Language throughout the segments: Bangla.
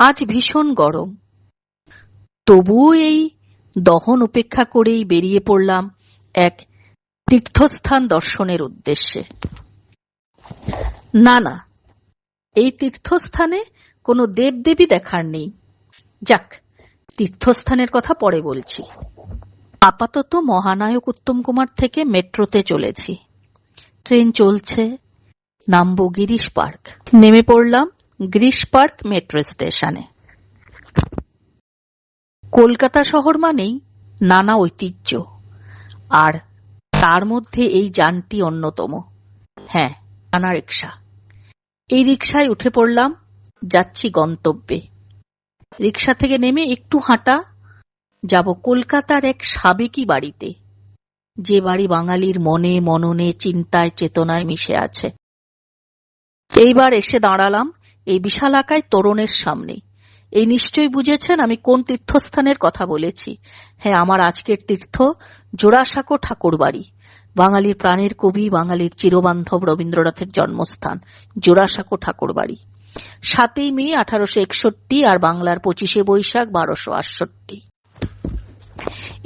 আজ ভীষণ গরম, তবুও এই দহন উপেক্ষা করেই বেরিয়ে পড়লাম এক তীর্থস্থান দর্শনের উদ্দেশ্যে। না না, এই তীর্থস্থানে কোনো দেবদেবী দেখার নেই। যাক, তীর্থস্থানের কথা পরে বলছি। আপাতত মহানায়ক উত্তম কুমার থেকে মেট্রোতে চলেছি। ট্রেন চলছে, নামবো গিরিশ পার্ক। নেমে পড়লাম গিরিশ পার্ক মেট্রো স্টেশনে। কলকাতা শহর মানেই নানা ঐতিহ্য, আর তার মধ্যে এই যানটি অন্যতম। হ্যাঁ, নানা রিক্সা। এই রিক্সায় উঠে পড়লাম, যাচ্ছি গন্তব্যে। রিক্সা থেকে নেমে একটু হাঁটা, যাব কলকাতার এক সাবেকি বাড়িতে, যে বাড়ি বাঙালির মনে মননে চিন্তায় চেতনায় মিশে আছে। এইবার এসে দাঁড়ালাম এই বিশালাকায় তোরণের সামনে। এই নিশ্চয়ই বুঝেছেন আমি কোন তীর্থস্থানের কথা বলেছি। হ্যাঁ, আমার আজকের তীর্থ জোড়াসাঁকো ঠাকুর বাড়ি। বাঙালির প্রাণের কবি, বাঙালির চিরবান্ধব রবীন্দ্রনাথের জন্মস্থান জোড়াসাঁকো ঠাকুর বাড়ি। 7ই মে 1861 আর বাংলার 25শে বৈশাখ 1268।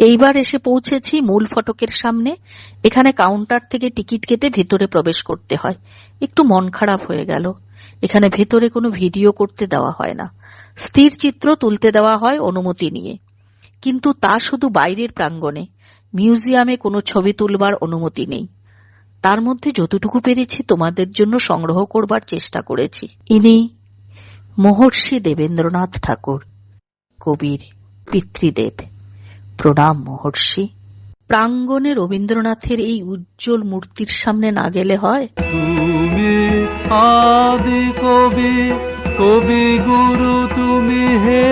এইবার এসে পৌঁছেছি মূল ফটকের সামনে। এখানে কাউন্টার থেকে টিকিট কেটে ভেতরে প্রবেশ করতে হয়। একটু মন খারাপ হয়ে গেল, এখানে ভেতরে কোনো ভিডিও করতে দেওয়া হয় না। স্থির চিত্র তুলতে দেওয়া হয় অনুমতি নিয়ে, কিন্তু তা শুধু বাইরের প্রাঙ্গণে। মিউজিয়ামে কোনো ছবি তুলবার অনুমতি নেই। তার মধ্যে যতটুকু পেরেছি তোমাদের জন্য সংগ্রহ করবার চেষ্টা করেছি। ইনি মহর্ষি দেবেন্দ্রনাথ ঠাকুর, কবির পিতৃদেব। প্রণাম মহর্ষি। প্রাঙ্গণে রবীন্দ্রনাথের এই উজ্জ্বল মূর্তির সামনে না গেলে হয়? তুমি আদি কবি, কবি গুরু তুমি হে,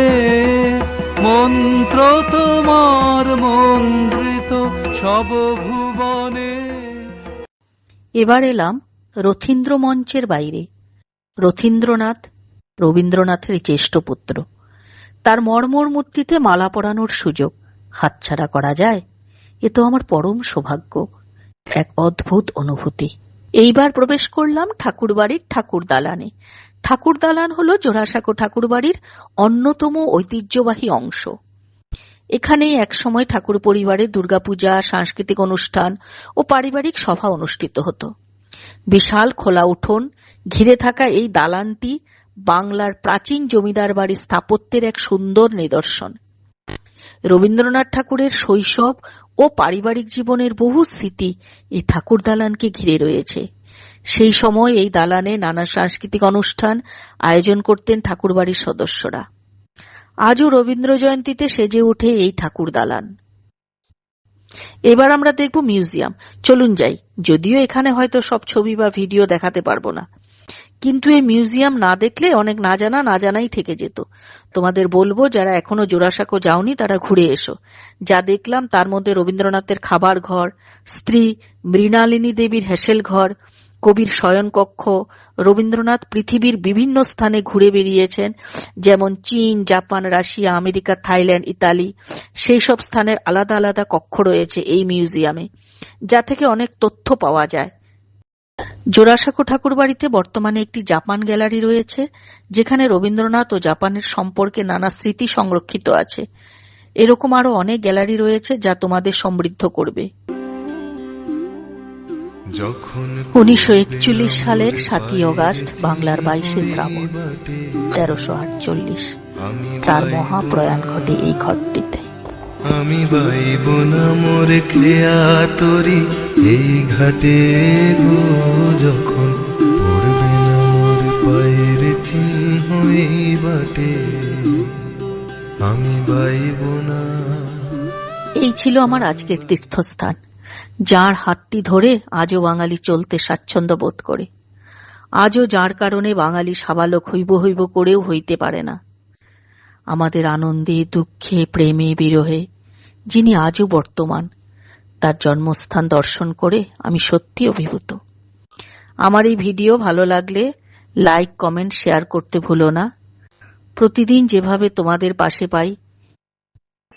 মন্ত্র তোমার মন্ত্রিত সব ভুবনে। এবার এলাম রথীন্দ্র মঞ্চের বাইরে। রথীন্দ্রনাথ রবীন্দ্রনাথের জ্যেষ্ঠ পুত্র। তার মর্মর মূর্তিতে মালা পরানোর সুযোগ হাতছাড়া করা যায়? এ তো আমার পরম সৌভাগ্য, এক অদ্ভুত অনুভূতি। এইবার প্রবেশ করলাম ঠাকুরবাড়ির ঠাকুর দালানে। ঠাকুর দালান হল জোড়াসাঁকো ঠাকুরবাড়ির অন্যতম ঐতিহ্যবাহী অংশ। এখানেই একসময় ঠাকুর পরিবারে দুর্গাপূজা, সাংস্কৃতিক অনুষ্ঠান ও পারিবারিক সভা অনুষ্ঠিত হতো। বিশাল খোলা উঠোন ঘিরে থাকা এই দালানটি বাংলার প্রাচীন জমিদার বাড়ির স্থাপত্যের এক সুন্দর নিদর্শন। রবীন্দ্রনাথ ঠাকুরের শৈশব ও পারিবারিক জীবনের বহু স্মৃতি এই ঠাকুর দালানকে ঘিরে রয়েছে। সেই সময় এই দালানে নানা সাংস্কৃতিক অনুষ্ঠান আয়োজন করতেন ঠাকুরবাড়ির সদস্যরা। আজও রবীন্দ্র জয়ন্তীতে সেজে ওঠে এই ঠাকুর দালান। এবার আমরা দেখব মিউজিয়াম। চলুন যাই। যদিও এখানে হয়তো সব ছবি বা ভিডিও দেখাতে পারবো না, কিন্তু এই মিউজিয়াম না দেখলে অনেক না জানাই থেকে যেত। তোমাদের বলবো, যারা এখনো জোড়াসাঁকো যাওনি তারা ঘুরে এসো। যা দেখলাম তার মধ্যে রবীন্দ্রনাথের খাবার ঘর, স্ত্রী মৃণালিনী দেবীর হেসেল ঘর, কবির শয়নকক্ষ। রবীন্দ্রনাথ পৃথিবীর বিভিন্ন স্থানে ঘুরে বেরিয়েছেন, যেমন চীন, Japan, Russia, America, Thailand, Italy. সেই সব স্থানের আলাদা আলাদা কক্ষ রয়েছে এই মিউজিয়ামে, যা থেকে অনেক তথ্য পাওয়া যায়। জোড়াসাঁকো ঠাকুরবাড়িতে বর্তমানে একটি জাপান গ্যালারি রয়েছে, যেখানে রবীন্দ্রনাথ ও জাপানের সম্পর্কে নানা স্মৃতি সংরক্ষিত আছে। এরকম আরো অনেক গ্যালারি রয়েছে যা তোমাদের সমৃদ্ধ করবে। 1941 সালের 7ই অগাস্ট বাংলার 22শে শ্রাবণ 1348 তার মহাপ্রয়াণ ঘটে এই ঘরটিতে। আমি বাইব না মোরে ক্রিয়া তরি এই ঘাটে গো, যখন পড়বে না মোর পায়ের চিহ্ন এই বাটে, আমি বাইব না। এই ছিল আমার আজকের তীর্থস্থান, যার হাতটি ধরে আজও বাঙালি চলতে স্বাচ্ছন্দ্য বোধ করে। আজও যার কারণে বাঙালি সাবালক হইব হইব করেও হইতে পারে না। আমাদের আনন্দে, দুঃখে, প্রেমে, বিরহে যিনি আজও বর্তমান, তার জন্মস্থান দর্শন করে আমি সত্যি অভিভূত। আমার এই ভিডিও ভালো লাগলে লাইক, কমেন্ট, শেয়ার করতে ভুলো না। প্রতিদিন যেভাবে তোমাদের পাশে পাই,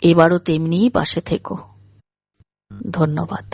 এবারও তেমনিই পাশে থেকো। ধন্যবাদ।